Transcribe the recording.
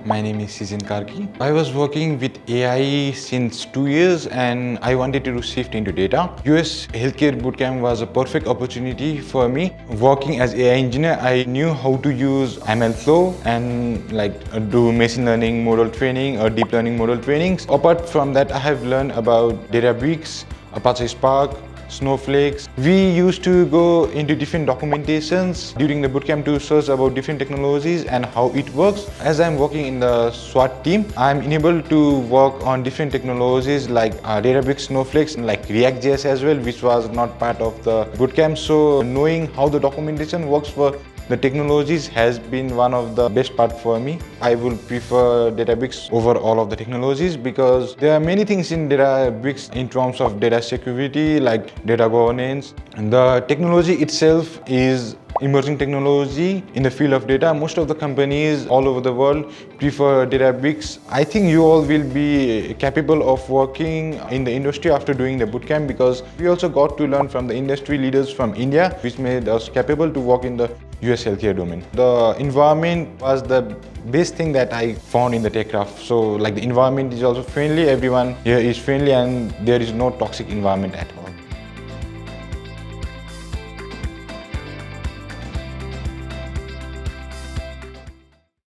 My name is Cezane Karki. I was working with AI since 2 years and I wanted to shift into data. US Healthcare Bootcamp was a perfect opportunity for me. Working as AI engineer, I knew how to use ML flow and do machine learning model training or deep learning model trainings. Apart from that, I have learned about Databricks, Apache Spark, Snowflakes. We used to go into different documentations during the bootcamp to search about different technologies and how it works. As I'm working in the SWAT team, I'm enabled to work on different technologies like Databricks, Snowflakes, and like React.js as well, which was not part of the bootcamp. So knowing how the documentation works for the technologies has been one of the best part for me. I will prefer Databricks over all of the technologies because there are many things in Databricks in terms of data security, like data governance. And the technology itself is emerging technology in the field of data. Most of the companies all over the world prefer Databricks. I think you all will be capable of working in the industry after doing the bootcamp because we also got to learn from the industry leaders from India, which made us capable to work in the US healthcare domain. The environment was the best thing that I found in the TechKraft. So the environment is also friendly, everyone here is friendly and there is no toxic environment at all.